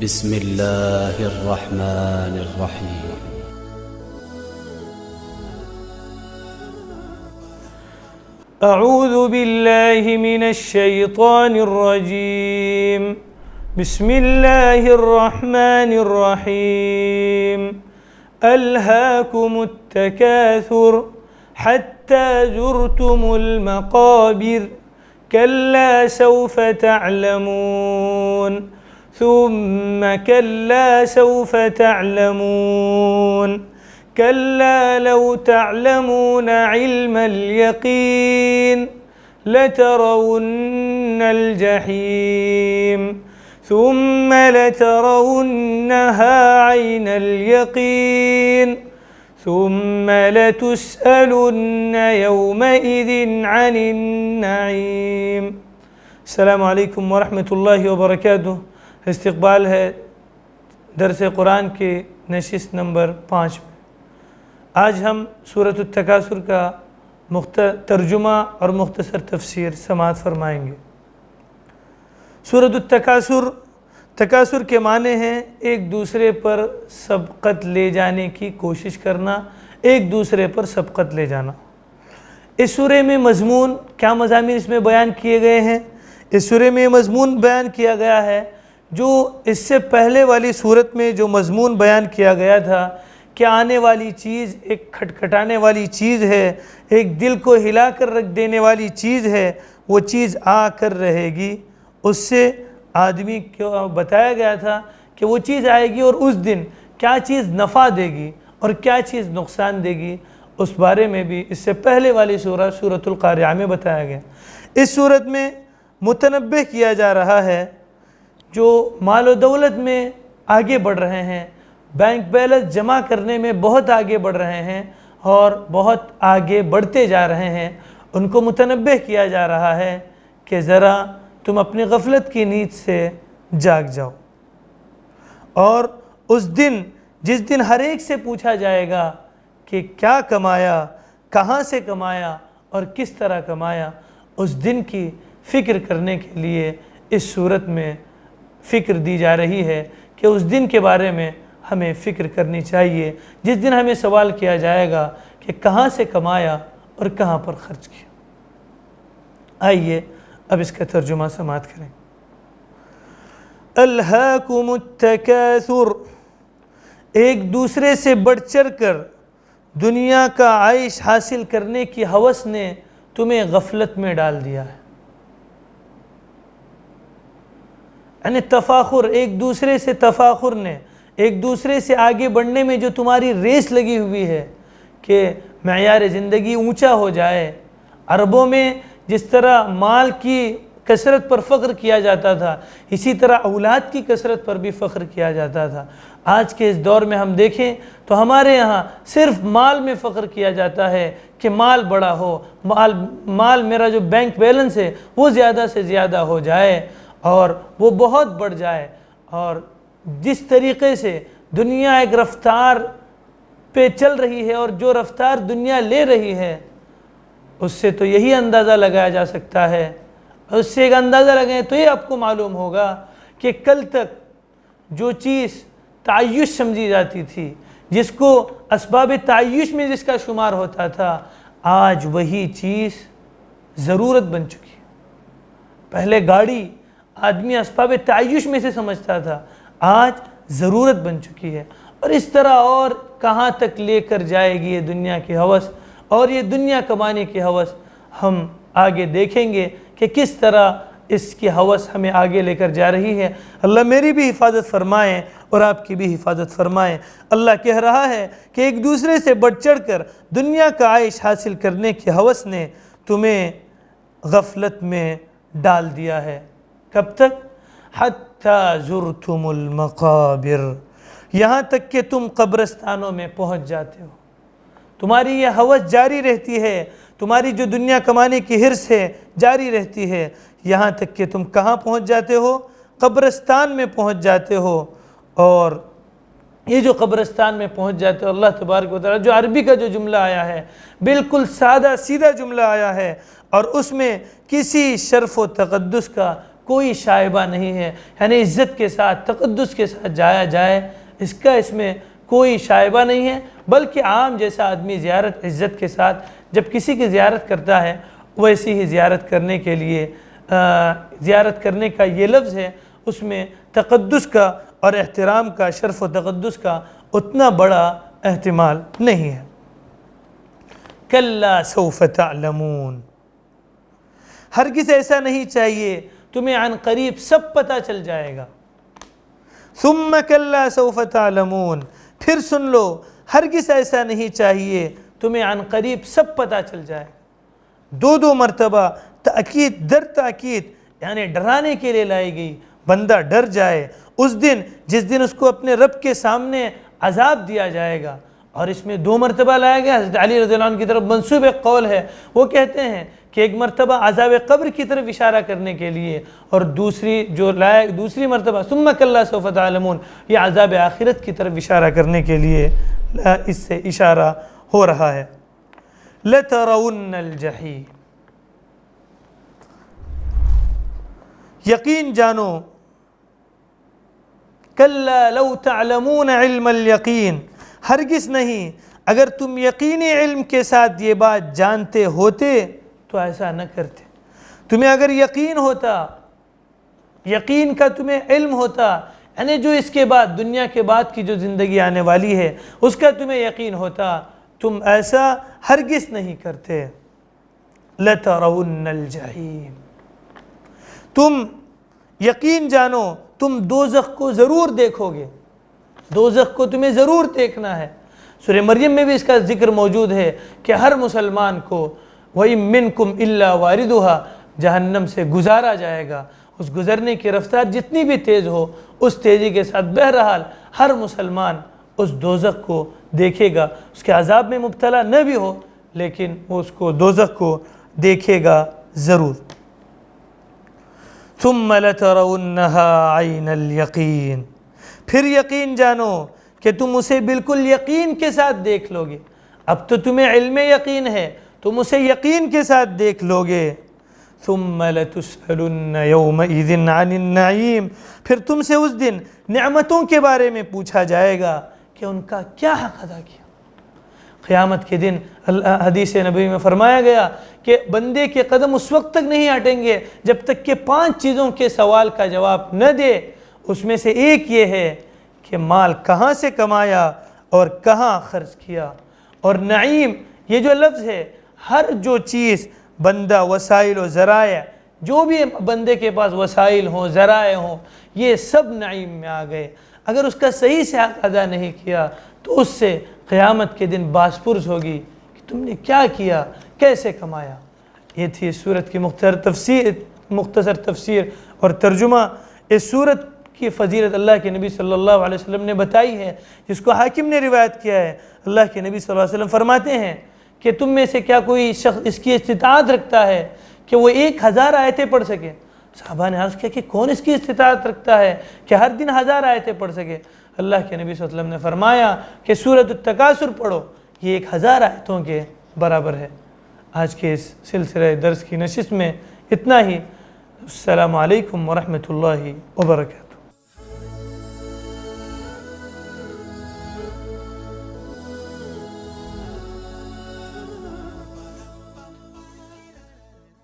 بسم الله الرحمن الرحيم. أعوذ بالله من الشيطان الرجيم. بسم الله الرحمن الرحيم. ألهاكم التكاثر حتى زرتم المقابر كلا سوف تعلمون ثم كلا سوف تعلمون كلا لو تعلمون علم اليقين لترون الجحيم ثم لترونها عين اليقين ثم لتسألن يومئذ عن النعيم. السلام علیکم ورحمۃ اللہ وبرکاتہ. استقبال ہے درس قرآن کے نشست نمبر 5 میں. آج ہم سورۃ التکاثر کا ترجمہ اور مختصر تفسیر سماعت فرمائیں گے. سورۃ تکاثر کے معنی ہیں ایک دوسرے پر سبقت لے جانے کی کوشش کرنا، ایک دوسرے پر سبقت لے جانا. اس سورہ میں مضمون کیا مضامین اس میں بیان کیے گئے ہیں؟ اس سورہ میں مضمون بیان کیا گیا ہے جو اس سے پہلے والی صورت میں جو مضمون بیان کیا گیا تھا کہ آنے والی چیز ایک کھٹکھٹانے والی چیز ہے، ایک دل کو ہلا کر رکھ دینے والی چیز ہے، وہ چیز آ کر رہے گی. اس سے آدمی کو بتایا گیا تھا کہ وہ چیز آئے گی اور اس دن کیا چیز نفع دے گی اور کیا چیز نقصان دے گی، اس بارے میں بھی اس سے پہلے والی سورۃ القاریعہ میں بتایا گیا. اس صورت میں متنبہ کیا جا رہا ہے جو مال و دولت میں آگے بڑھ رہے ہیں، بینک بیلنس جمع کرنے میں بہت آگے بڑھ رہے ہیں اور بہت آگے بڑھتے جا رہے ہیں، ان کو متنبہ کیا جا رہا ہے کہ ذرا تم اپنی غفلت کی نیند سے جاگ جاؤ. اور اس دن جس دن ہر ایک سے پوچھا جائے گا کہ کیا کمایا، کہاں سے کمایا اور کس طرح کمایا، اس دن کی فکر کرنے کے لیے اس صورت میں فکر دی جا رہی ہے کہ اس دن کے بارے میں ہمیں فکر کرنی چاہیے جس دن ہمیں سوال کیا جائے گا کہ کہاں سے کمایا اور کہاں پر خرچ کیا. آئیے اب اس کا ترجمہ سماعت کریں. الہاکم التکاثر، ایک دوسرے سے بڑھ چڑھ کر دنیا کا عیش حاصل کرنے کی ہوس نے تمہیں غفلت میں ڈال دیا ہے. یعنی تفاخر، ایک دوسرے سے تفاخر نے، ایک دوسرے سے آگے بڑھنے میں جو تمہاری ریس لگی ہوئی ہے کہ معیار زندگی اونچا ہو جائے. عربوں میں جس طرح مال کی کثرت پر فخر کیا جاتا تھا، اسی طرح اولاد کی کثرت پر بھی فخر کیا جاتا تھا. آج کے اس دور میں ہم دیکھیں تو ہمارے یہاں صرف مال میں فخر کیا جاتا ہے کہ مال بڑا ہو، مال میرا جو بینک بیلنس ہے وہ زیادہ سے زیادہ ہو جائے اور وہ بہت بڑھ جائے. اور جس طریقے سے دنیا ایک رفتار پہ چل رہی ہے اور جو رفتار دنیا لے رہی ہے، اس سے تو یہی اندازہ لگایا جا سکتا ہے، اس سے ایک اندازہ لگائیں تو یہ آپ کو معلوم ہوگا کہ کل تک جو چیز تعیش سمجھی جاتی تھی، جس کو اسباب تعیش میں جس کا شمار ہوتا تھا، آج وہی چیز ضرورت بن چکی ہے. پہلے گاڑی آدمی اسباب تعیش میں سے سمجھتا تھا، آج ضرورت بن چکی ہے. اور اس طرح اور کہاں تک لے کر جائے گی یہ دنیا کی ہوس اور یہ دنیا کمانے کی ہوس، ہم آگے دیکھیں گے کہ کس طرح اس کی ہوس ہمیں آگے لے کر جا رہی ہے. اللہ میری بھی حفاظت فرمائیں اور آپ کی بھی حفاظت فرمائیں. اللہ کہہ رہا ہے کہ ایک دوسرے سے بڑھ چڑھ کر دنیا کا عیش حاصل کرنے کی ہوس نے تمہیں غفلت میں ڈال دیا ہے. کب تک؟ حتی زرتم المقابر، یہاں تک کہ تم قبرستانوں میں پہنچ جاتے ہو. تمہاری یہ ہوس جاری رہتی ہے، تمہاری جو دنیا کمانے کی حرص ہے جاری رہتی ہے، یہاں تک کہ تم کہاں پہنچ جاتے ہو؟ قبرستان میں پہنچ جاتے ہو. اور یہ جو قبرستان میں پہنچ جاتے ہو، اللہ تبارک و تعالیٰ جو عربی کا جو جملہ آیا ہے بالکل سادہ سیدھا جملہ آیا ہے اور اس میں کسی شرف و تقدس کا کوئی شائبہ نہیں ہے، یعنی عزت کے ساتھ تقدس کے ساتھ جایا جائے، اس میں کوئی شائبہ نہیں ہے، بلکہ عام جیسا آدمی زیارت عزت کے ساتھ جب کسی کی زیارت کرتا ہے ویسی ہی زیارت کرنے کے لیے زیارت کرنے کا یہ لفظ ہے، اس میں تقدس کا اور احترام کا، شرف و تقدس کا اتنا بڑا احتمال نہیں ہے۔ کلا سوف تعلمون، ہرگز ایسا نہیں چاہیے، تمہیں عن قریب سب پتہ چل جائے گا۔ ثم کلا سوف تعلمون، پھر سن لو، ہرگز ایسا نہیں چاہیے، تمہیں عن قریب سب پتہ چل جائے گا۔ دو مرتبہ تاکید در تاکید، یعنی ڈرانے کے لیے لائی گئی، بندہ ڈر جائے اس دن جس دن اس کو اپنے رب کے سامنے عذاب دیا جائے گا۔ اور اس میں 2 مرتبہ لایا گیا، حضرت علی رضی اللہ عنہ کی طرف منسوب ایک قول ہے، وہ کہتے ہیں کہ ایک مرتبہ عذاب قبر کی طرف اشارہ کرنے کے لیے، اور دوسری مرتبہ ثم کلا سوف تعلمون، یہ عذاب آخرت کی طرف اشارہ کرنے کے لیے اس سے اشارہ ہو رہا ہے۔ لَتَرَوُنَّ الْجَحِيمَ، یقین جانو، کلا لو تعلمون علم الیقین، ہرگز نہیں، اگر تم یقینی علم کے ساتھ یہ بات جانتے ہوتے تو ایسا نہ کرتے۔ تمہیں اگر یقین ہوتا، یقین کا تمہیں علم ہوتا، یعنی جو اس کے بعد دنیا کے بعد کی جو زندگی آنے والی ہے اس کا تمہیں یقین ہوتا، تم ایسا ہرگز نہیں کرتے۔ لَتَرَوُنَّ الْجَحِيمَ، تم یقین جانو تم دوزخ کو ضرور دیکھو گے، دوزخ کو تمہیں ضرور دیکھنا ہے۔ سورہ مریم میں بھی اس کا ذکر موجود ہے کہ ہر مسلمان کو وَإِن مِّنكُمْ إِلَّا وَارِدُهَا، جہنم سے گزارا جائے گا، اس گزرنے کی رفتار جتنی بھی تیز ہو اس تیزی کے ساتھ بہرحال ہر مسلمان اس دوزخ کو دیکھے گا، اس کے عذاب میں مبتلا نہ بھی ہو لیکن وہ اس کو دوزخ کو دیکھے گا ضرور۔ ثم لترونها عین الیقین، پھر یقین جانو کہ تم اسے بالکل یقین کے ساتھ دیکھ لو گے۔ اب تو تمہیں علم یقین ہے، تم اسے یقین کے ساتھ دیکھ لو گے۔ ثم لتسألن یومئذ عن النعیم، پھر تم سے اس دن نعمتوں کے بارے میں پوچھا جائے گا کہ ان کا کیا حق ادا کیا۔ قیامت کے دن حدیث نبوی میں فرمایا گیا کہ بندے کے قدم اس وقت تک نہیں ہٹیں گے جب تک کہ 5 چیزوں کے سوال کا جواب نہ دے۔ اس میں سے ایک یہ ہے کہ مال کہاں سے کمایا اور کہاں خرچ کیا۔ اور نعیم یہ جو لفظ ہے، ہر جو چیز بندہ وسائل و ذرائع، جو بھی بندے کے پاس وسائل ہوں ذرائع ہوں، یہ سب نعیم میں آ گئے۔ اگر اس کا صحیح سے حق ادا نہیں کیا تو اس سے قیامت کے دن باس پرس ہوگی کہ تم نے کیا کیا، کیسے کمایا۔ یہ تھی اس سورت کی مختصر تفسیر اور ترجمہ۔ اس سورت کی فضیلت اللہ کے نبی صلی اللہ علیہ وسلم نے بتائی ہے، جس کو حاکم نے روایت کیا ہے۔ اللہ کے نبی صلی اللہ علیہ وسلم فرماتے ہیں کہ تم میں سے کیا کوئی شخص اس کی استطاعت رکھتا ہے کہ وہ 1000 آیتیں پڑھ سکے؟ صحابہ نے عرض کیا کہ کون اس کی استطاعت رکھتا ہے کہ ہر دن 1000 آیتیں پڑھ سکے؟ اللہ کے نبی صلی اللہ علیہ وسلم نے فرمایا کہ سورۃ التکاثر پڑھو، یہ 1000 آیتوں کے برابر ہے۔ آج کے اس سلسلہ درس کی نشست میں اتنا ہی۔ السلام علیکم ورحمۃ اللہ وبرکاتہ۔